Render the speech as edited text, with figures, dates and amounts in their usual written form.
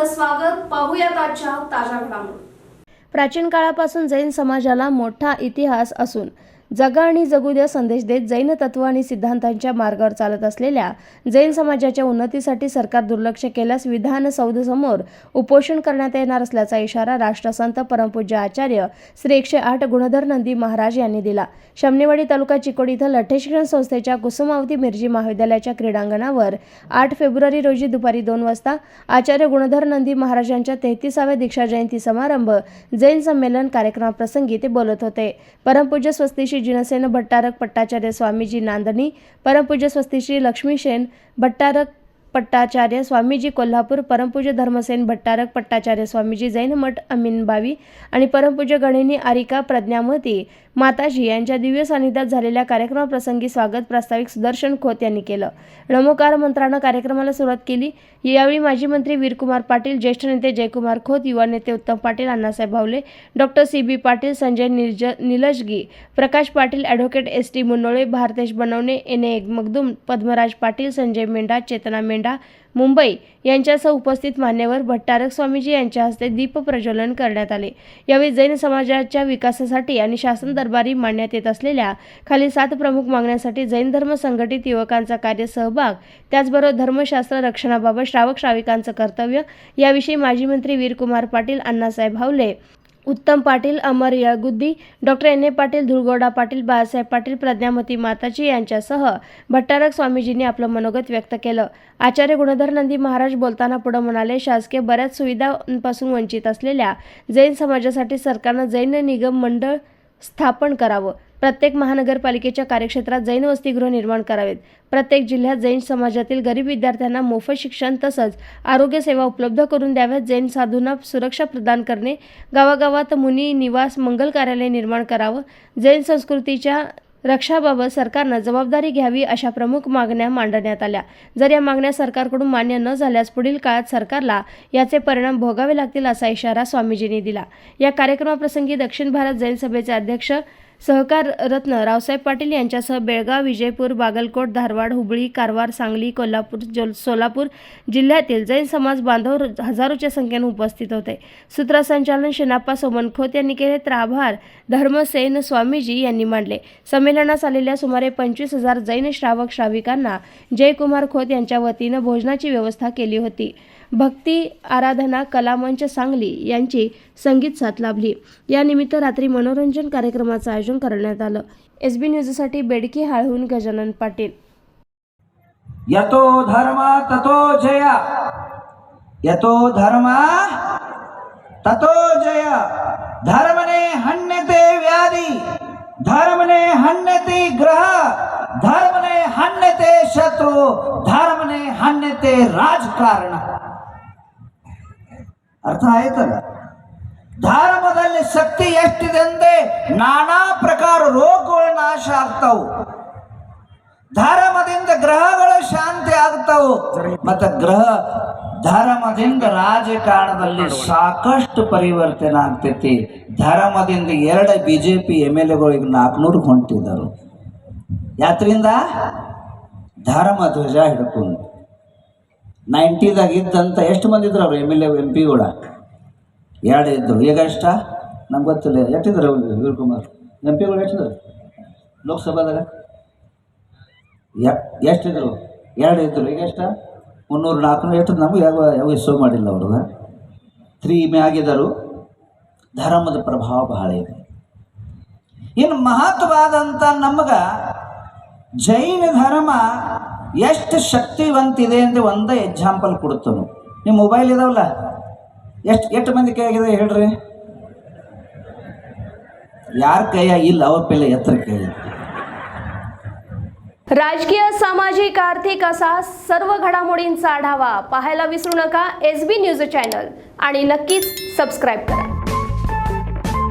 आपलं स्वागत. पाहूयात आजच्या ताज्या घडामोडी. प्राचीन काळापासून जैन समाजाला मोठा इतिहास असून जगा आणि जगू द्या संदेश देत जैन तत्व आणि सिद्धांतांच्या मार्गावर चालत असलेल्या जैन समाजाच्या उन्नतीसाठी सरकार दुर्लक्ष केल्यास विधानसौधासमोर उपोषण करण्यात येणार असल्याचा इशारा राष्ट्रसंत परमपूज्य आचार्य श्री 108 गुणधर नंदी महाराज यांनी दिला. शमनेवाडी तालुका चिकोडी इथं लठ्ठे शिक्षण संस्थेच्या कुसुमावती मिरजी महाविद्यालयाच्या क्रीडांगणावर 8 फेब्रुवारी रोजी दुपारी 2 वाजता आचार्य गुणधर नंदी महाराजांच्या 33व्या दीक्षा जयंती समारंभ जैन संमेलन कार्यक्रमाप्रसंगी ते बोलत होते. परमपूज्य स्वस्तिश्री जिनसेन भट्टारक पट्टाचार्य स्वामीजी नांदणी, परमपूज्य स्वस्तिश्री लक्ष्मीसेन भट्टारक पट्टाचार्य स्वामीजी कोल्हापूर, परमपूज्य धर्मसेन भट्टारक पट्टाचार्य स्वामीजी जैन मठ अमीनबावी आणि परमपूज्य गणिनी आरिका प्रज्ञामती माताजी यांच्या दिव्य सानिध्यात झालेल्या कार्यक्रमाप्रसंगी स्वागत प्रास्ताविक सुदर्शन खोत यांनी केलं. नमोकार मंत्रानं कार्यक्रमाला सुरुवात केली. यावेळी माजी मंत्री वीरकुमार पाटील, ज्येष्ठ नेते जयकुमार खोत, युवा नेते उत्तम पाटील, अण्णासाहेब भावले, doctor CB Patil, Sanjay निलजगी, Prakash Patil, advocate ST मुन्नोळे, Bharatesh बनवणे, NA मगदूम, पद्मराज पाटील, संजय मेंढा, चेतना मेंढा मुंबई यांच्यासह उपस्थित मान्यवर भट्टारक स्वामीजी यांच्या हस्ते दीप प्रज्वलन करण्यात आले. यावेळी जैन समाजाच्या विकासासाठी आणि शासन दरबारी मांडण्यात येत असलेल्या खाली 7 प्रमुख मागण्यांसाठी जैन धर्म संघटित युवकांचा कार्य सहभाग, त्याचबरोबर धर्मशास्त्र रक्षणाबाबत श्रावक श्राविकांचं कर्तव्य याविषयी माजी मंत्री वीरकुमार पाटील, अण्णासाहेब भावले, उत्तम पाटील, अमर यळगुद्दी, डॉक्टर NA पाटील, धुळगोडा पाटील, बाळासाहेब पाटील, प्रज्ञामती माताजी यांच्यासह भट्टारक स्वामीजींनी आपलं मनोगत व्यक्त केलं. आचार्य गुणधर नंदी महाराज बोलताना पुढे म्हणाले, शासकीय बऱ्याच सुविधांपासून वंचित असलेल्या जैन समाजासाठी सरकारनं जैन निगम मंडळ स्थापन करावं. प्रत्येक महानगरपालिकेच्या कार्यक्षेत्रात जैन वसतिगृह निर्माण करावेत. प्रत्येक जिल्ह्यात जैन समाजातील गरीब विद्यार्थ्यांना मोफत शिक्षण तसंच आरोग्य सेवा उपलब्ध करून द्याव्यात. जैन साधूंना सुरक्षा प्रदान करणे, गावागावात मुनी निवास मंगल कार्यालय निर्माण करावं. जैन संस्कृतीच्या रक्षाबाबत सरकारनं जबाबदारी घ्यावी, अशा प्रमुख मागण्या मांडण्यात आल्या. जर या मागण्या सरकारकडून मान्य न झाल्यास पुढील काळात सरकारला याचे परिणाम भोगावे लागतील, असा इशारा स्वामीजींनी दिला. या कार्यक्रमाप्रसंगी दक्षिण भारत जैन सभेचे अध्यक्ष सहकार रत्न रावसाहेब पाटील यांच्यासह बेळगाव, विजयपूर, बागलकोट, धारवाड, हुबळी, कारवार, सांगली, कोल्हापूर, सोलापूर जिल्ह्यातील जैन समाज बांधव हजारोच्या संख्येने उपस्थित होते. सूत्रसंचालन शेनाप्पा सोमनखोत यांनी केले तर आभार धर्मसेन स्वामीजी यांनी मांडले. संमेलनास आलेल्या सुमारे 25,000 जैन श्रावक श्राविकांना जयकुमार खोत यांच्या वतीनं भोजनाची व्यवस्था केली होती. भक्ती आराधना कलामंच सांगली यांची संगीत साथ लाभली. या निमित्त रात्री मनोरंजन कार्यक्रमाचं आयोजन करण्यात आलं. SB न्यूजसाठी बेडकी हाळहून गजानन पाटील. यतो धर्म ततो जय, यतो धर्म ततो जय. धर्मने हन्यते व्याधी, धर्मने हन्यते ग्रह, धर्मने हन्यते शत्रु, धर्मने हन्यते राजकारण. ಅರ್ಥ ಆಯ್ತಲ್ಲ? ಧರ್ಮದಲ್ಲಿ ಶಕ್ತಿ ಎಷ್ಟಿದೆ ಅಂದ್ರೆ ನಾನಾ ಪ್ರಕಾರ ರೋಗಗಳು ನಾಶ ಆಗ್ತಾವು, ಧರ್ಮದಿಂದ ಗ್ರಹಗಳು ಶಾಂತಿ ಆಗ್ತಾವು, ಮತ್ತೆ ಧರ್ಮದಿಂದ ರಾಜಕಾರಣದಲ್ಲಿ ಸಾಕಷ್ಟು ಪರಿವರ್ತನೆ ಆಗ್ತೈತಿ. ಧರ್ಮದಿಂದ 2 BJP MLAಗಳು ಈಗ 400 ಹೊಂಟಿದ್ದಾರೆ. ಯಾತ್ರಿಂದ ಧರ್ಮ ಧ್ವಜ ಹಿಡ್ಕೊಂಡು 90ದಾಗ ಇದ್ದಂತ ಎಷ್ಟು ಮಂದಿ ಇದ್ರು ಅವರು MLA MP ಕೂಡ 2 ಇದ್ದರು. ಈಗ ಎಷ್ಟ ನಮ್ಗೆ ಗೊತ್ತಿಲ್ಲ. ಎಷ್ಟಿದ್ರು ವೀರಕುಮಾರ್ MP ಗಳು ಎಷ್ಟಿದ್ರು ಲೋಕಸಭಾದಾಗ? ಎಷ್ಟಿದ್ರು? 2 ಇದ್ದರು. ಈಗ ಎಷ್ಟ 300 400 ಎಷ್ಟು ನಮಗೂ ಯಾವ ಶೋ ಮಾಡಿಲ್ಲ ಅವ್ರದ 3 ಮ್ಯಾಗಿದ್ದರು. ಧರ್ಮದ ಪ್ರಭಾವ ಬಹಳ ಇದೆ. ಇನ್ನು ಮಹತ್ವವಾದಂಥ ನಮಗೆ ಜೈನ ಧರ್ಮ ಎಷ್ಟು ಶಕ್ತಿವಂತಿದೆ ಅಂದರೆ ಒಂದೇ ಎಕ್ಸಾಂಪಲ್ ಕೊಡ್ತಾನು. ನಿಮ್ಮ ಮೊಬೈಲ್ ಇದಾವಲ್ಲ, ಎಷ್ಟು ಮಂದಿ ಕೈಯಾಗಿದೆ ಹೇಳ್ರಿ? यार कया येईल और पहिले यत्र कया. राजकीय, सामाजिक, आर्थिक असा सर्व घडामोडींचा आढावा पाहायला विसरू नका SB न्यूज चॅनल आणि नक्कीच सबस्क्राईब करा.